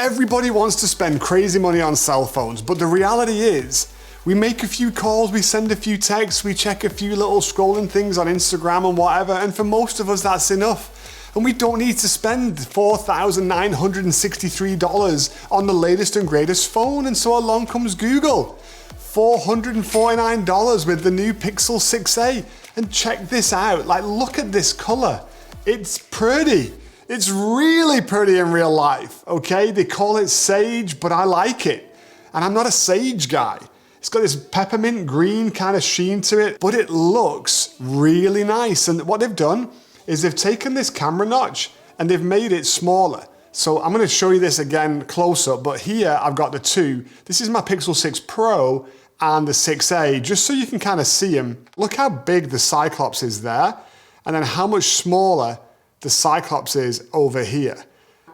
Everybody wants to spend crazy money on cell phones, but the reality is, we make a few calls, we send a few texts, we check a few little scrolling things on Instagram and whatever, and for most of us that's enough. And we don't need to spend $4,963 on the latest and greatest phone, and so along comes Google. $449 with the new Pixel 6a. And check this out, like look at this color. It's pretty. It's really pretty in real life, okay? They call it sage, but I like it. And I'm not a sage guy. It's got this peppermint green kind of sheen to it, but it looks really nice. And what they've done is they've taken this camera notch and they've made it smaller. So I'm gonna show you this again close up, but here I've got the two. This is my Pixel 6 Pro and the 6a, just so you can kind of see them. Look how big the Cyclops is there, and then how much smaller the Cyclops is over here.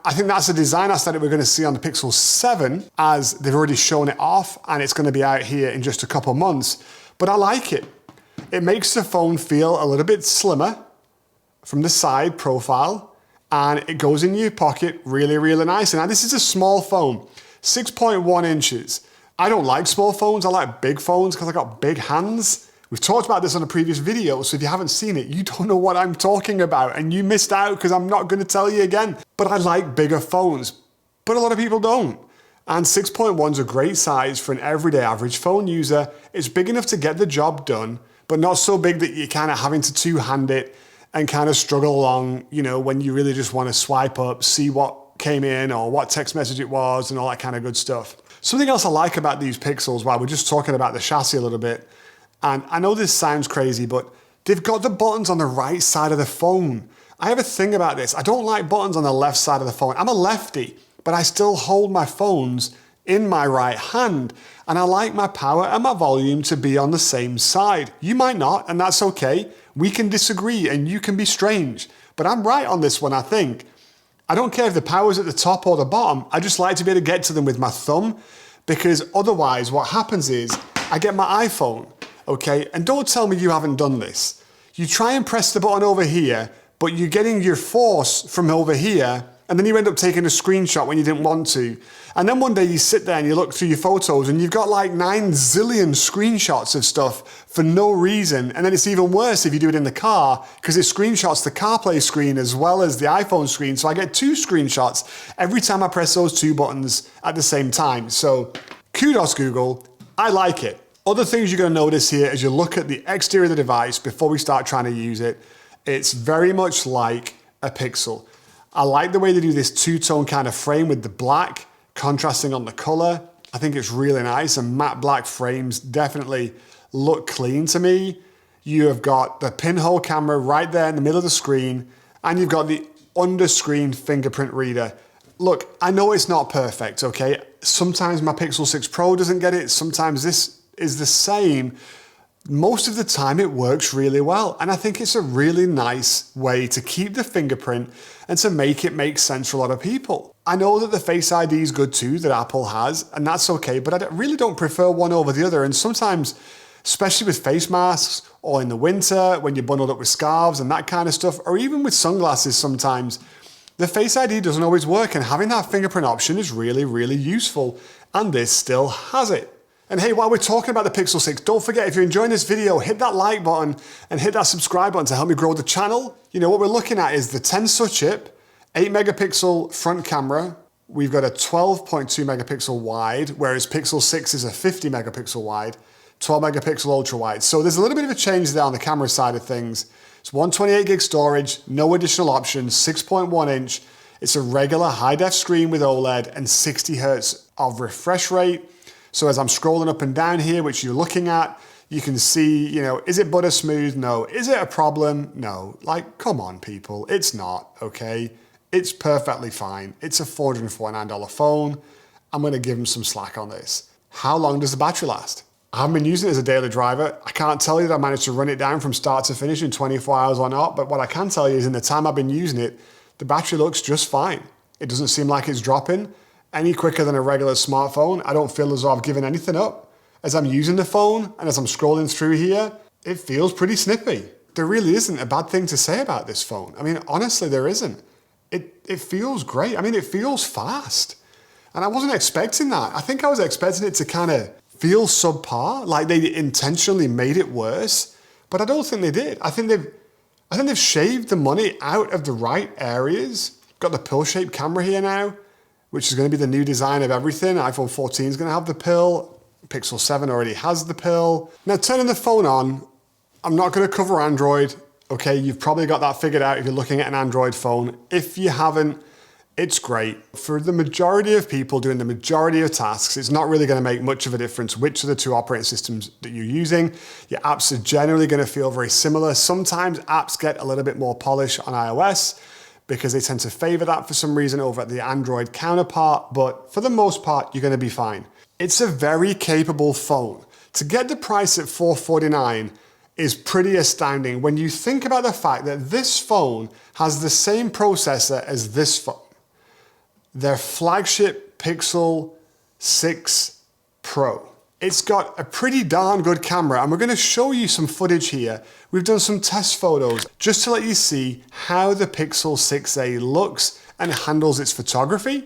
I think that's a design aesthetic we're gonna see on the Pixel 7, as they've already shown it off, and it's gonna be out here in just a couple months, but I like it. It makes the phone feel a little bit slimmer from the side profile, and it goes in your pocket really, really nice. Now this is a small phone, 6.1 inches. I don't like small phones, I like big phones because I got big hands. We've talked about this on a previous video, so if you haven't seen it, you don't know what I'm talking about and you missed out because I'm not gonna tell you again. But I like bigger phones, but a lot of people don't. And 6.1 is a great size for an everyday average phone user. It's big enough to get the job done, but not so big that you're kind of having to two-hand it and kind of struggle along, you know, when you really just want to swipe up, see what came in or what text message it was and all that kind of good stuff. Something else I like about these Pixels, while we're just talking about the chassis a little bit, and I know this sounds crazy, but they've got the buttons on the right side of the phone. I have a thing about this. I don't like buttons on the left side of the phone. I'm a lefty, but I still hold my phones in my right hand, and I like my power and my volume to be on the same side. You might not, and that's okay. We can disagree and you can be strange, but I'm right on this one, I think. I don't care if the power's at the top or the bottom. I just like to be able to get to them with my thumb, because otherwise what happens is I get my iPhone, okay? And don't tell me you haven't done this. You try and press the button over here, but you're getting your force from over here, and then you end up taking a screenshot when you didn't want to. And then one day you sit there and you look through your photos and you've got like 9 zillion screenshots of stuff for no reason. And then it's even worse if you do it in the car, because it screenshots the CarPlay screen as well as the iPhone screen. So I get 2 screenshots every time I press those 2 buttons at the same time. So kudos Google, I like it. Other things you're gonna notice here as you look at the exterior of the device before we start trying to use it, it's very much like a Pixel. I like the way they do this two-tone kind of frame with the black contrasting on the color. I think it's really nice, and matte black frames definitely look clean to me. You have got the pinhole camera right there in the middle of the screen, and you've got the under-screen fingerprint reader. Look, I know it's not perfect, okay? Sometimes my Pixel 6 Pro doesn't get it, sometimes this is the same. Most of the time it works really well, and I think it's a really nice way to keep the fingerprint and to make it make sense for a lot of people. I know that the Face ID is good too, that Apple has, and that's okay, but I really don't prefer one over the other. And sometimes, especially with face masks or in the winter when you're bundled up with scarves and that kind of stuff, or even with sunglasses sometimes, the Face ID doesn't always work, and having that fingerprint option is really, really useful, and this still has it. And hey, while we're talking about the Pixel 6, don't forget, if you're enjoying this video, hit that like button and hit that subscribe button to help me grow the channel. You know, what we're looking at is the Tensor chip, 8 megapixel front camera. We've got a 12.2 megapixel wide, whereas Pixel 6 is a 50 megapixel wide, 12 megapixel ultra wide. So there's a little bit of a change there on the camera side of things. It's 128 gig storage, no additional options, 6.1 inch. It's a regular high def screen with OLED and 60 hertz of refresh rate. So as I'm scrolling up and down here, which you're looking at, you can see, you know, is it butter smooth? No. Is it a problem? No. Like, come on, people. It's not, okay? It's perfectly fine. It's a $449 phone. I'm gonna give them some slack on this. How long does the battery last? I haven't been using it as a daily driver. I can't tell you that I managed to run it down from start to finish in 24 hours or not, but what I can tell you is in the time I've been using it, the battery looks just fine. It doesn't seem like it's dropping any quicker than a regular smartphone. I don't feel as though I've given anything up. As I'm using the phone and as I'm scrolling through here, it feels pretty snippy. There really isn't a bad thing to say about this phone. I mean, honestly, there isn't. It feels great. I mean, it feels fast. And I wasn't expecting that. I think I was expecting it to kind of feel subpar, like they intentionally made it worse, but I don't think they did. I think they've shaved the money out of the right areas. Got the pill-shaped camera here now, which is going to be the new design of everything. iPhone 14 is going to have the pill. Pixel 7 already has the pill. Now, turning the phone on, I'm not going to cover Android. Okay, you've probably got that figured out if you're looking at an Android phone. If you haven't, it's great. For the majority of people doing the majority of tasks, it's not really going to make much of a difference which of the two operating systems that you're using. Your apps are generally going to feel very similar. Sometimes apps get a little bit more polish on iOS because they tend to favor that for some reason over the Android counterpart, but for the most part, you're going to be fine. It's a very capable phone. To get the price at $449 is pretty astounding when you think about the fact that this phone has the same processor as this phone. Their flagship Pixel 6 Pro. It's got a pretty darn good camera, and we're going to show you some footage here. We've done some test photos just to let you see how the Pixel 6a looks and handles its photography.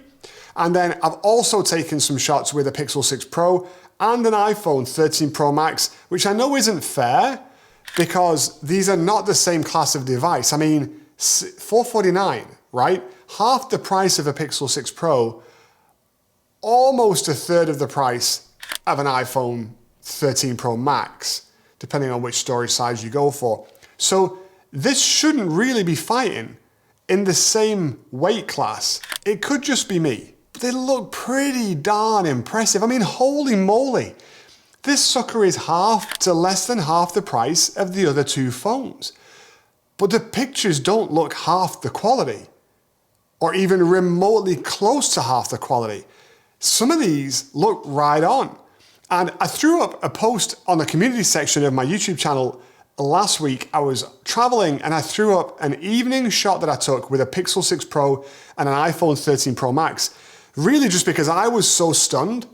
And then I've also taken some shots with a Pixel 6 Pro and an iPhone 13 Pro Max, which I know isn't fair because these are not the same class of device. I mean, $449, right? Half the price of a Pixel 6 Pro, almost a third of the price of an iPhone 13 Pro Max, depending on which storage size you go for. So this shouldn't really be fighting in the same weight class. It could just be me. But they look pretty darn impressive. I mean, holy moly. This sucker is half to less than half the price of the other two phones. But the pictures don't look half the quality, or even remotely close to half the quality. Some of these look right on. And I threw up a post on the community section of my YouTube channel last week. I was traveling and I threw up an evening shot that I took with a Pixel 6 Pro and an iPhone 13 Pro Max. Really just because I was so stunned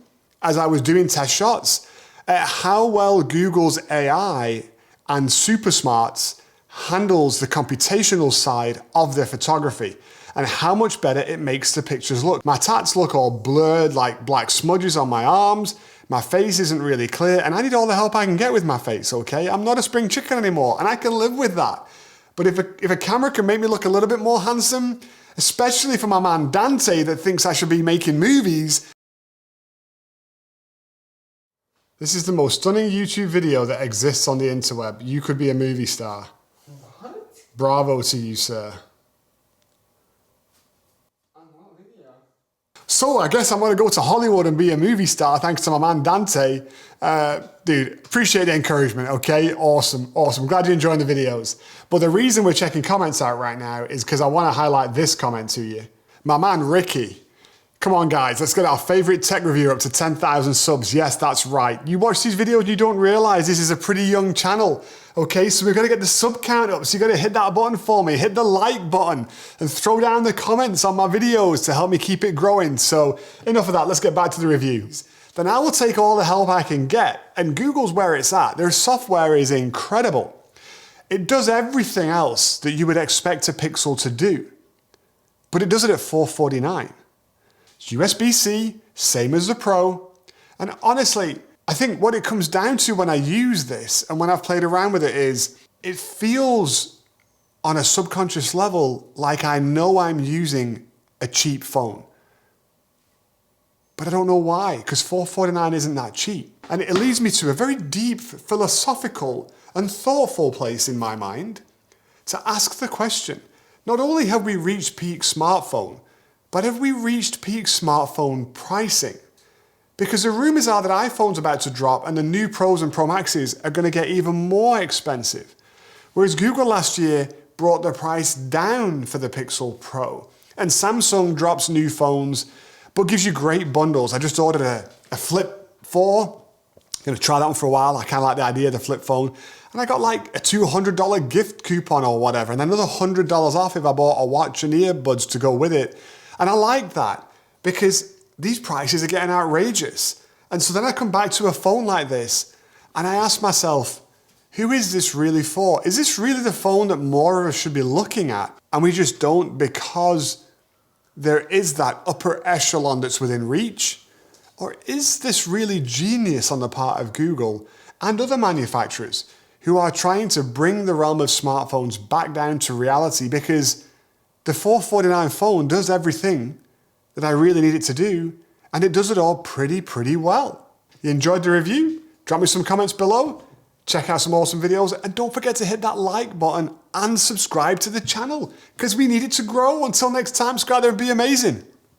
as I was doing test shots at how well Google's AI and super smarts handles the computational side of their photography and how much better it makes the pictures look. My tats look all blurred like black smudges on my arms. My face isn't really clear and I need all the help I can get with my face, okay? I'm not a spring chicken anymore and I can live with that. But if a camera can make me look a little bit more handsome, especially for my man Dante that thinks I should be making movies. This is the most stunning YouTube video that exists on the interweb. You could be a movie star. What? Bravo to you, sir. So I guess I'm gonna go to Hollywood and be a movie star thanks to my man Dante. Dude, appreciate the encouragement, okay? Awesome, awesome. Glad you're enjoying the videos. But the reason we're checking comments out right now is because I wanna highlight this comment to you. My man Ricky. Come on guys, let's get our favorite tech reviewer up to 10,000 subs. Yes, that's right. You watch these videos, you don't realize this is a pretty young channel. Okay, so we're gonna get the sub count up. So you gotta hit that button for me, hit the like button and throw down the comments on my videos to help me keep it growing. So enough of that, let's get back to the reviews. Then I will take all the help I can get, and Google's where it's at. Their software is incredible. It does everything else that you would expect a Pixel to do, but it does it at $449. It's USB-C, same as the Pro. And honestly, I think what it comes down to when I use this and when I've played around with it is it feels on a subconscious level like I know I'm using a cheap phone. But I don't know why, because $449 isn't that cheap. And it leads me to a very deep, philosophical and thoughtful place in my mind to ask the question, not only have we reached peak smartphone, but have we reached peak smartphone pricing? Because the rumors are that iPhone's about to drop and the new Pros and Pro Maxes are going to get even more expensive. Whereas Google last year brought the price down for the Pixel Pro. And Samsung drops new phones, but gives you great bundles. I just ordered a Flip 4. I'm going to try that one for a while. I kind of like the idea of the flip phone. And I got like a $200 gift coupon or whatever, and another $100 off if I bought a watch and earbuds to go with it. And I like that because these prices are getting outrageous. And so then I come back to a phone like this and I ask myself, who is this really for? Is this really the phone that more of us should be looking at? And we just don't because there is that upper echelon that's within reach? Or is this really genius on the part of Google and other manufacturers who are trying to bring the realm of smartphones back down to reality, because the $449 phone does everything that I really need it to do, and it does it all pretty well. You enjoyed the review? Drop me some comments below. Check out some awesome videos, and don't forget to hit that like button and subscribe to the channel because we need it to grow. Until next time, go out there and be amazing.